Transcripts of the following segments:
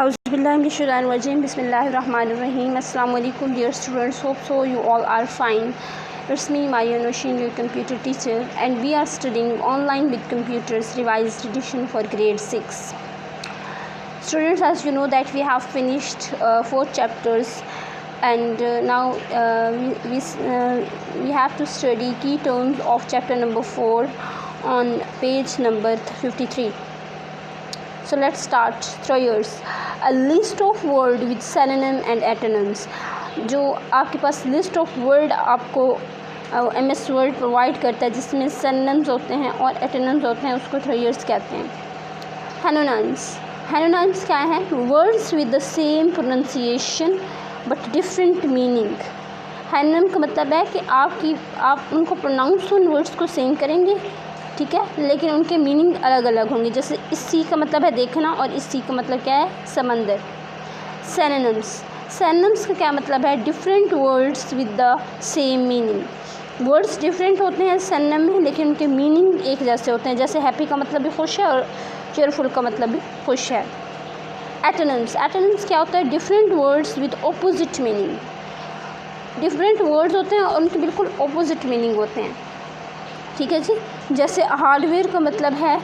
Auzubillahiminash-shaytanir-rajim. Bismillahir-rahmanir-rahim. Assalamu alaikum dear students. Hope so you all are fine. It's me, Nosheen, your computer teacher, and we are studying online with computers revised edition for grade 6. Students, as you know that we have finished 4 chapters, and now we have to study key terms of chapter number 4 on page number 53. So let's start. Throwers. A list of word with synonym and antonyms. जो आपके पास list of word आपको MS word provide करता है जिसमें synonyms होते हैं और antonyms होते हैं, उसको throwers कहते हैं. Synonyms. Synonyms क्या है? Words with the same pronunciation but different meaning. Synonym का मतलब है कि आप उनको प्रोनाउंस उन वर्ड्स को सेम करेंगे, ठीक है, लेकिन उनके मीनिंग अलग अलग होंगे. जैसे इस सी का मतलब है देखना और इस सी का मतलब क्या है? समंदर. सिनोनिम्स का क्या मतलब है? Different words with the same meaning. Words different होते हैं सिनोनिम में, लेकिन उनके मीनिंग एक जैसे होते हैं. जैसे हैप्पी का मतलब भी खुश है और चेयरफुल का मतलब भी खुश है. एटोनिम्स क्या होता है? Different words with opposite meaning. Different words होते हैं और उनके बिल्कुल ऑपोजिट मीनिंग होते हैं, ठीक है जी. जैसे हार्डवेयर का मतलब है,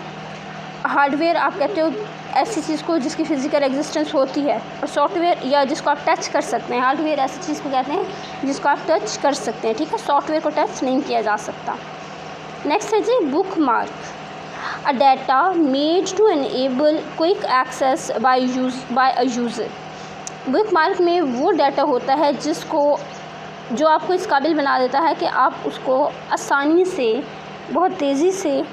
हार्डवेयर आप कहते हो ऐसी चीज़ को जिसकी फ़िज़िकल एग्जिस्टेंस होती है, और सॉफ्टवेयर या जिसको आप टच कर सकते हैं. हार्डवेयर ऐसी चीज़ को कहते हैं जिसको आप टच कर सकते हैं, ठीक है. सॉफ्टवेयर को टच नहीं किया जा सकता. नेक्स्ट है G bookmark. A data made to enable quick access by a user. Bookmark में वो डाटा होता है जो आपको इस काबिल बना देता है कि आप उसको आसानी से, बहुत तेज़ी से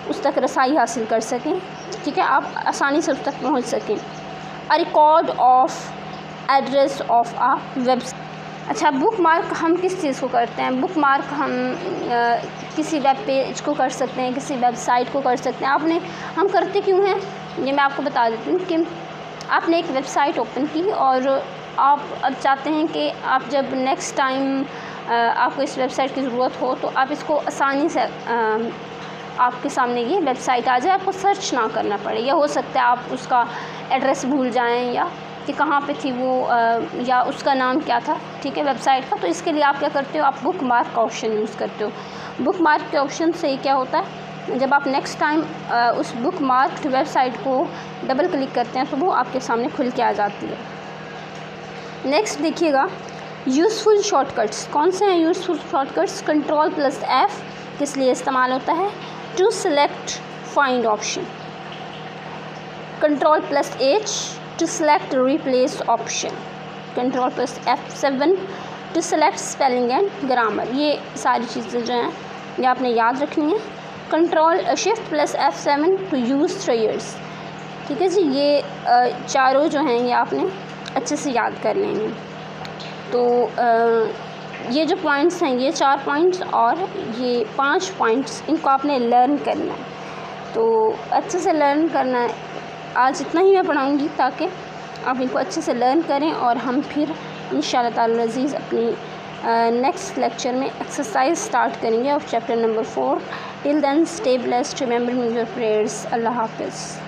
उस तक रसाई हासिल कर सकें, ठीक है, आप आसानी से उस तक पहुंच सकें. A record of address of a website. अच्छा, बुक मार्क हम किस चीज़ को करते हैं? बुक मार्क हम किसी वेब पेज को कर सकते हैं, किसी वेबसाइट को कर सकते हैं. हम करते क्यों हैं ये मैं आपको बता देती हूँ. कि आपने एक वेबसाइट ओपन की और आप अब चाहते हैं कि आप जब नेक्स्ट टाइम आपको इस वेबसाइट की ज़रूरत हो तो आप इसको आसानी से आपके सामने ये वेबसाइट आ जाए, आपको सर्च ना करना पड़े. या हो सकता है आप उसका एड्रेस भूल जाएं, या कि कहाँ पे थी वो, या उसका नाम क्या था, ठीक है, वेबसाइट का. तो इसके लिए आप क्या करते हो? आप बुक मार्क का ऑप्शन यूज़ करते हो. बुक मार्क के ऑप्शन से क्या होता है, जब आप नेक्स्ट टाइम उस बुक मार्क वेबसाइट को डबल क्लिक करते हैं तो वो आपके सामने खुल के आ जाती है. नेक्स्ट देखिएगा, यूज़फुल शॉर्टकट्स. कौन से हैं यूज़फुल शॉर्टकट्स? Ctrl+F किस लिए इस्तेमाल होता है? To select find option. Ctrl+H to select replace option. Ctrl+F7 to select spelling and grammar. ये सारी चीज़ें जो हैं ये आपने याद रखनी है. Shift+F7 to use throwers. ठीक है जी. ये चारों जो हैं ये आपने अच्छे से याद कर लेंगे. तो ये जो पॉइंट्स हैं, ये 4 पॉइंट्स और ये 5 पॉइंट्स, इनको आपने लर्न करना है. तो अच्छे से लर्न करना है. आज इतना ही मैं पढ़ाऊँगी ताकि आप इनको अच्छे से लर्न करें, और हम फिर इंशाअल्लाह ताला अज़ीज़ अपनी नेक्स्ट लेक्चर में एक्सरसाइज स्टार्ट करेंगे of chapter number 4. Till then stay blessed, remember your prayers. अल्लाह हाफ़िज़.